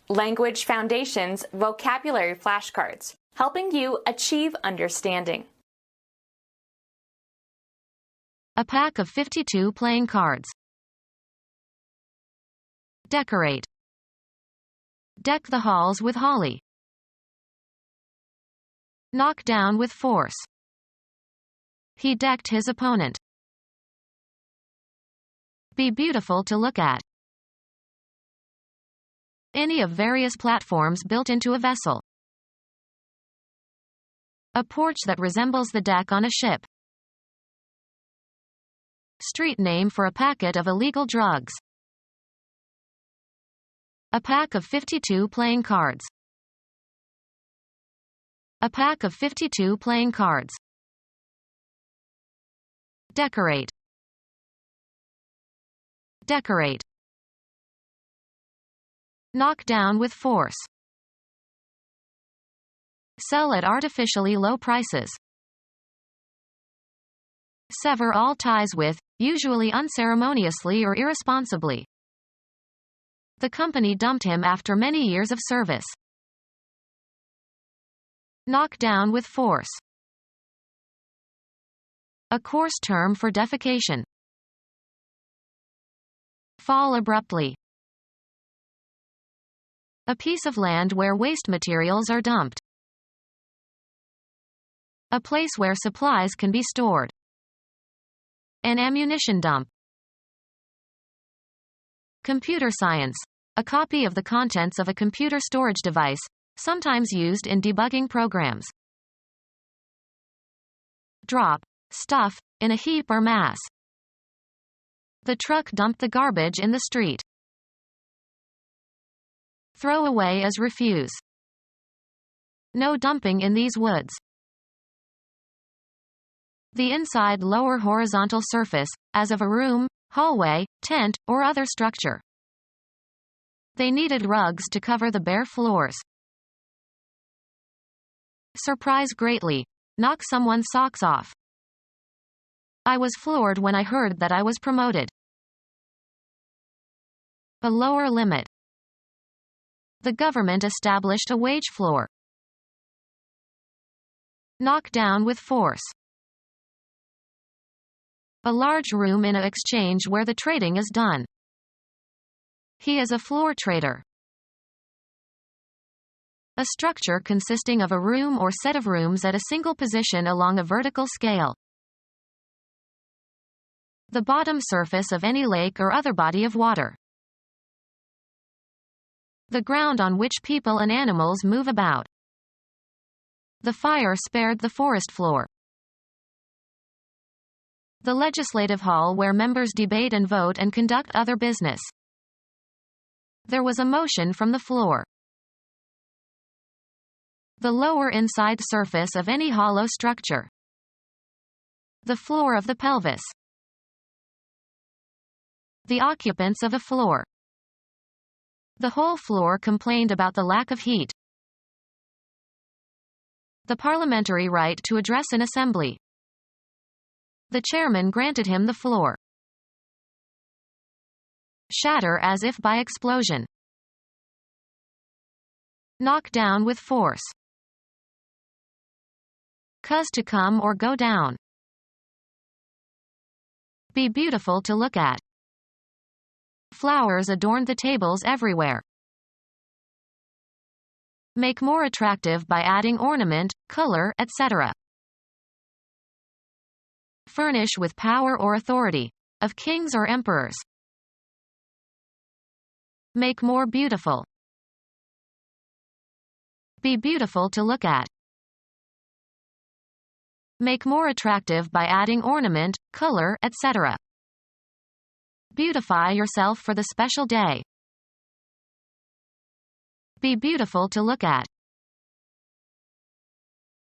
Language Foundations Vocabulary Flashcards, helping you achieve understanding. A pack of 52 playing cards. Decorate. Deck the halls with holly. Knock down with force. He decked his opponent. Be beautiful to look at. Any of various platforms built into a vessel. A porch that resembles the deck on a ship. Street name for a packet of illegal drugs. A pack of 52 playing cards. A pack of 52 playing cards. Decorate. Decorate. Knock down with force. Sell at artificially low prices. Sever all ties with, usually unceremoniously or irresponsibly. The company dumped him after many years of service. Knock down with force. A coarse term for defecation. Fall abruptly. A piece of land where waste materials are dumped. A place where supplies can be stored. An ammunition dump. Computer science. A copy of the contents of a computer storage device, sometimes used in debugging programs. Drop. Stuff, in a heap or mass. The truck dumped the garbage in the street. Throw away as refuse. No dumping in these woods. The inside lower horizontal surface, as of a room, hallway, tent, or other structure. They needed rugs to cover the bare floors. Surprise greatly. Knock someone's socks off. I was floored when I heard that I was promoted. A lower limit. The government established a wage floor. Knock down with force. A large room in an exchange where the trading is done. He is a floor trader. A structure consisting of a room or set of rooms at a single position along a vertical scale. The bottom surface of any lake or other body of water. The ground on which people and animals move about. The fire spared the forest floor. The legislative hall where members debate and vote and conduct other business. There was a motion from the floor. The lower inside surface of any hollow structure. The floor of the pelvis. The occupants of a floor. The whole floor complained about the lack of heat. The parliamentary right to address an assembly. The chairman granted him the floor. Shatter as if by explosion. Knock down with force. Cause to come or go down. Be beautiful to look at. Flowers adorned the tables everywhere. Make more attractive by adding ornament, color, etc. Furnish with power or authority. Of kings or emperors. Make more beautiful. Be beautiful to look at. Make more attractive by adding ornament, color, etc. Beautify yourself for the special day. Be beautiful to look at.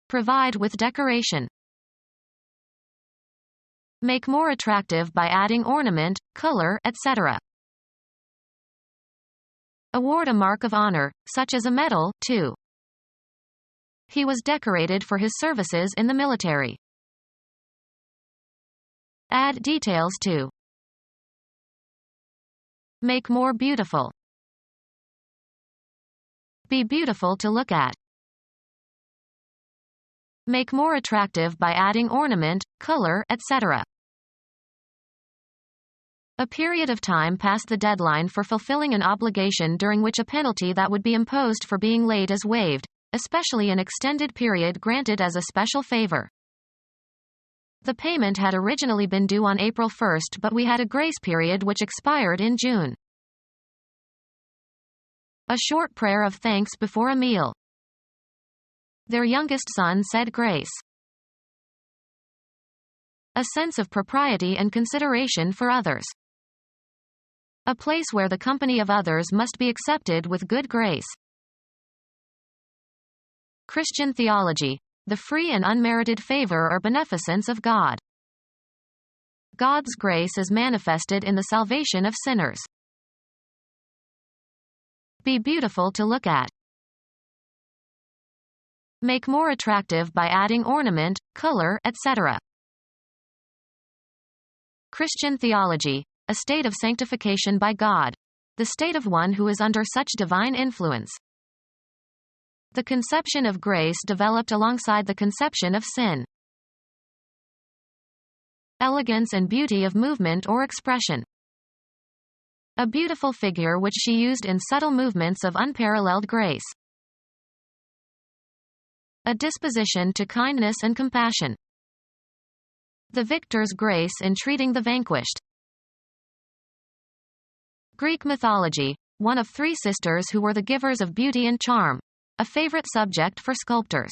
Provide with decoration. Make more attractive by adding ornament, color, etc. Award a mark of honor, such as a medal, too. He was decorated for his services in the military. Add details to. Make more beautiful. Be beautiful to look at. Make more attractive by adding ornament, color, etc. A period of time past the deadline for fulfilling an obligation during which a penalty that would be imposed for being late is waived, especially an extended period granted as a special favor. The payment had originally been due on April 1st, but we had a grace period which expired in June. A short prayer of thanks before a meal. Their youngest son said grace. A sense of propriety and consideration for others. A place where the company of others must be accepted with good grace. Christian theology. The free and unmerited favor or beneficence of God. God's grace is manifested in the salvation of sinners. Be beautiful to look at. Make more attractive by adding ornament, color, etc. Christian theology. A state of sanctification by God. The state of one who is under such divine influence. The conception of grace developed alongside the conception of sin. Elegance and beauty of movement or expression. A beautiful figure which she used in subtle movements of unparalleled grace. A disposition to kindness and compassion. The victor's grace in treating the vanquished. Greek mythology. One of three sisters who were the givers of beauty and charm. A favorite subject for sculptors.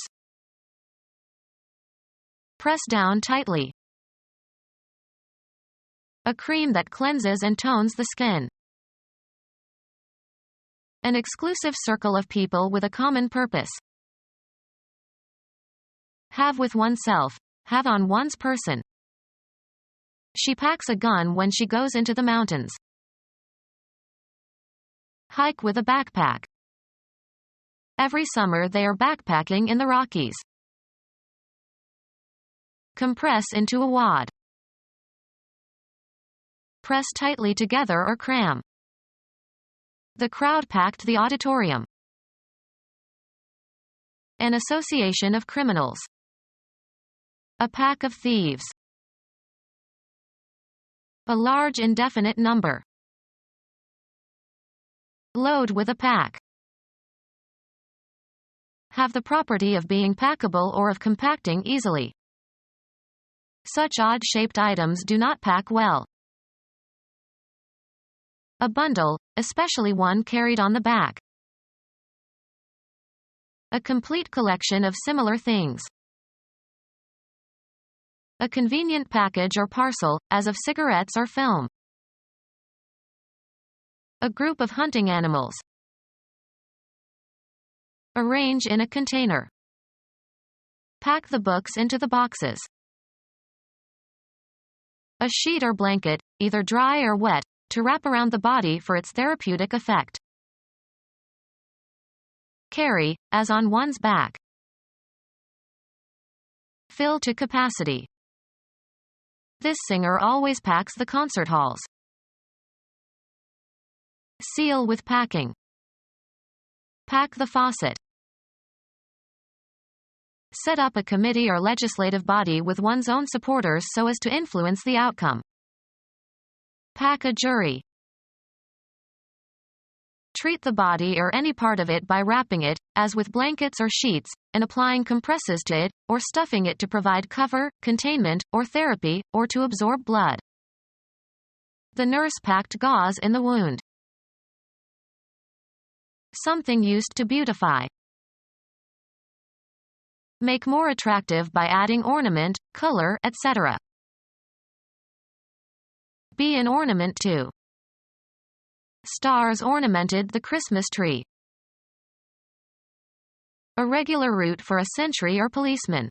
Press down tightly. A cream that cleanses and tones the skin. An exclusive circle of people with a common purpose. Have with oneself. Have on one's person. She packs a gun when she goes into the mountains. Hike with a backpack. Every summer they are backpacking in the Rockies. Compress into a wad. Press tightly together or cram. The crowd packed the auditorium. An association of criminals. A pack of thieves. A large indefinite number. Load with a pack. Have the property of being packable or of compacting easily. Such odd-shaped items do not pack well. A bundle, especially one carried on the back. A complete collection of similar things. A convenient package or parcel, as of cigarettes or film. A group of hunting animals. Arrange in a container. Pack the books into the boxes. A sheet or blanket, either dry or wet, to wrap around the body for its therapeutic effect. Carry, as on one's back. Fill to capacity. This singer always packs the concert halls. Seal with packing. Pack the faucet. Set up a committee or legislative body with one's own supporters so as to influence the outcome. Pack a jury. Treat the body or any part of it by wrapping it, as with blankets or sheets, and applying compresses to it, or stuffing it to provide cover, containment, or therapy, or to absorb blood. The nurse packed gauze in the wound. Something used to beautify. Make more attractive by adding ornament, color, etc. Be an ornament too. Stars ornamented the Christmas tree. A regular route for a sentry or policeman.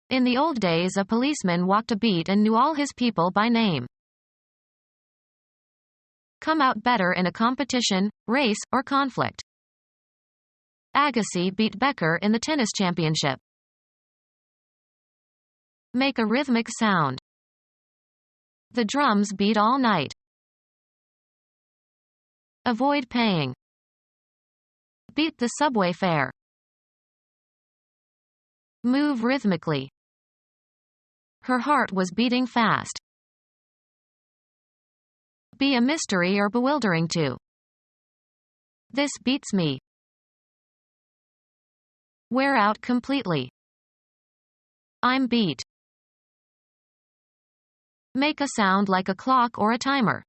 In the old days, a policeman walked a beat and knew all his people by name. Come out better in a competition, race, or conflict. Agassi beat Becker in the tennis championship. Make a rhythmic sound. The drums beat all night. Avoid paying. Beat the subway fare. Move rhythmically. Her heart was beating fast. Be a mystery or bewildering to. This beats me. Wear out completely. I'm beat. Make a sound like a clock or a timer.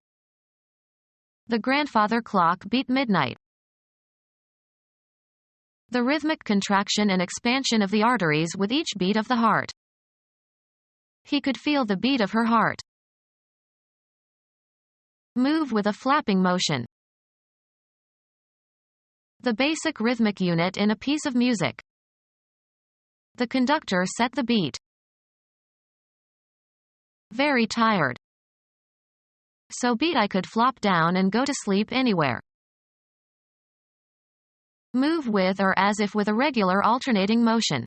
The grandfather clock beat midnight. The rhythmic contraction and expansion of the arteries with each beat of the heart. He could feel the beat of her heart. Move with a flapping motion. The basic rhythmic unit in a piece of music. The conductor set the beat. Very tired. So beat I could flop down and go to sleep anywhere. Move with or as if with a regular alternating motion.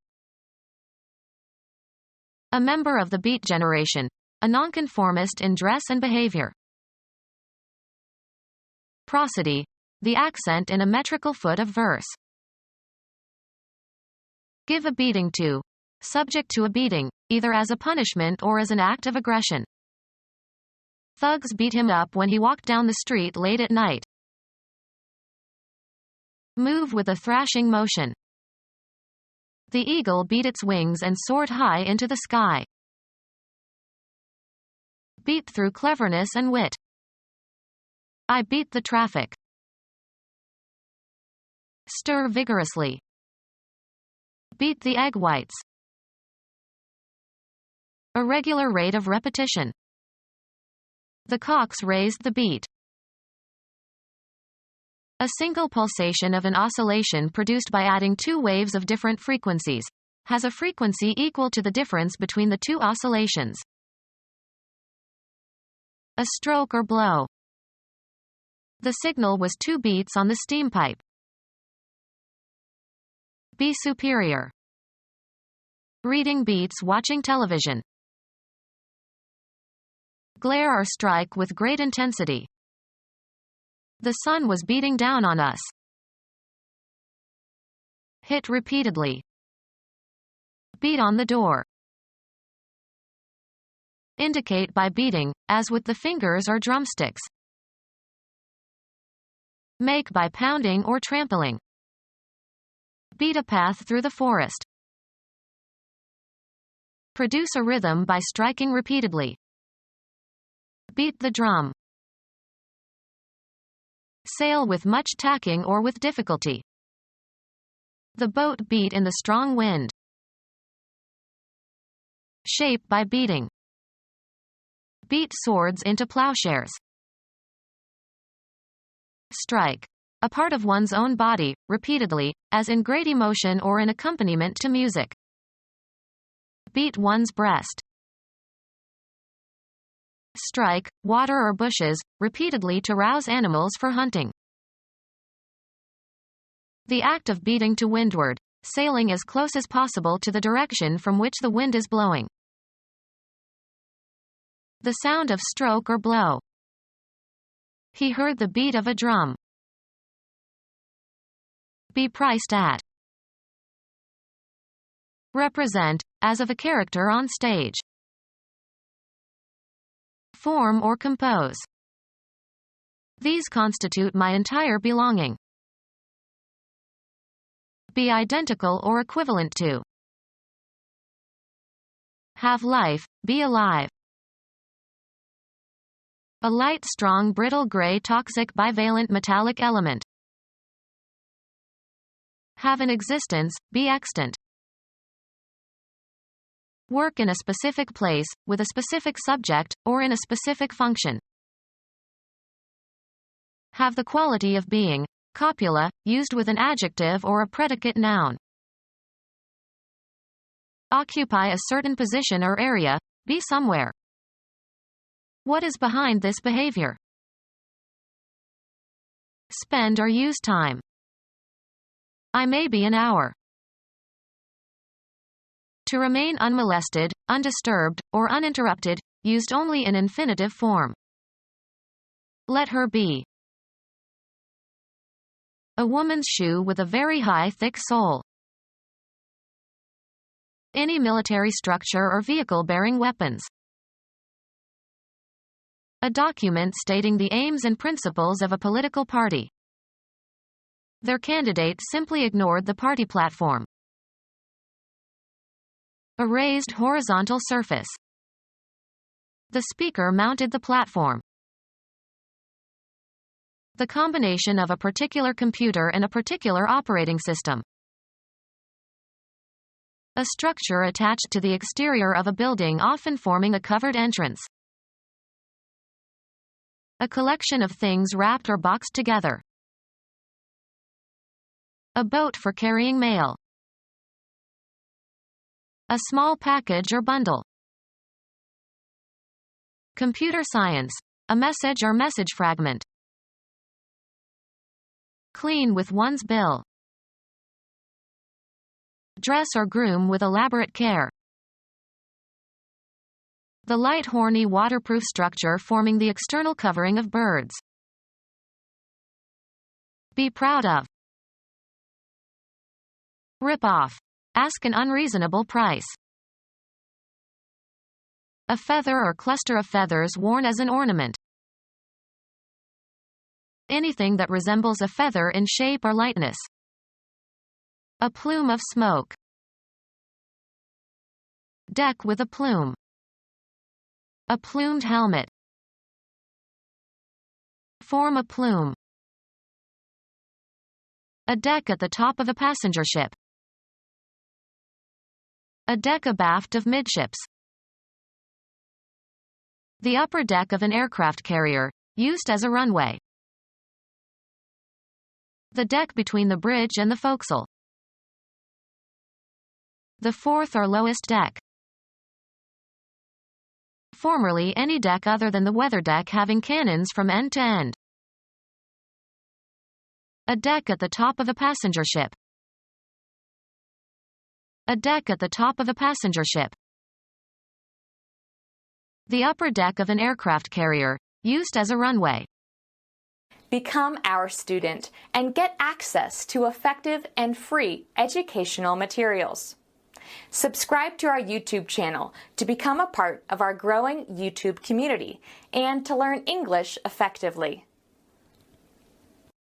A member of the beat generation. A nonconformist in dress and behavior. Prosody. The accent in a metrical foot of verse. Give a beating to. Subject to a beating, either as a punishment or as an act of aggression. Thugs beat him up when he walked down the street late at night. Move with a thrashing motion. The eagle beat its wings and soared high into the sky. Beat through cleverness and wit. I beat the traffic. Stir vigorously. Beat the egg whites. A regular rate of repetition. The cocks raised the beat. A single pulsation of an oscillation produced by adding two waves of different frequencies has a frequency equal to the difference between the two oscillations. A stroke or blow. The signal was 2 beats on the steam pipe. Be superior. Reading beats watching television. Glare or strike with great intensity. The sun was beating down on us. Hit repeatedly. Beat on the door. Indicate by beating, as with the fingers or drumsticks. Make by pounding or trampling. Beat a path through the forest. Produce a rhythm by striking repeatedly. Beat the drum. Sail with much tacking or with difficulty. The boat beat in the strong wind. Shape by beating. Beat swords into plowshares. Strike. A part of one's own body, repeatedly, as in great emotion or in accompaniment to music. Beat one's breast. Strike, water or bushes, repeatedly to rouse animals for hunting. The act of beating to windward, sailing as close as possible to the direction from which the wind is blowing. The sound of stroke or blow. He heard the beat of a drum. Be priced at. Represent, as of a character on stage. Form or compose. These constitute my entire belonging. Be identical or equivalent to. Have life, be alive. A light, strong, brittle gray toxic bivalent metallic element. Have an existence, be extant. Work in a specific place, with a specific subject, or in a specific function. Have the quality of being, copula, used with an adjective or a predicate noun. Occupy a certain position or area, be somewhere. What is behind this behavior? Spend or use time. I may be an hour. To remain unmolested, undisturbed, or uninterrupted, used only in infinitive form. Let her be. A woman's shoe with a very high thick sole. Any military structure or vehicle bearing weapons. A document stating the aims and principles of a political party. Their candidate simply ignored the party platform. A raised horizontal surface. The speaker mounted the platform. The combination of a particular computer and a particular operating system. A structure attached to the exterior of a building, often forming a covered entrance. A collection of things wrapped or boxed together. A boat for carrying mail. A small package or bundle. Computer science. A message or message fragment. Clean with one's bill. Dress or groom with elaborate care. The light horny waterproof structure forming the external covering of birds. Be proud of. Rip off. Ask an unreasonable price. A feather or cluster of feathers worn as an ornament. Anything that resembles a feather in shape or lightness. A plume of smoke. Deck with a plume. A plumed helmet. Form a plume. A deck at the top of a passenger ship. A deck abaft of midships. The upper deck of an aircraft carrier, used as a runway. The deck between the bridge and the forecastle. The fourth or lowest deck. Formerly any deck other than the weather deck having cannons from end to end. A deck at the top of a passenger ship. A deck at the top of a passenger ship. The upper deck of an aircraft carrier, used as a runway. Become our student and get access to effective and free educational materials. Subscribe to our YouTube channel to become a part of our growing YouTube community and to learn English effectively.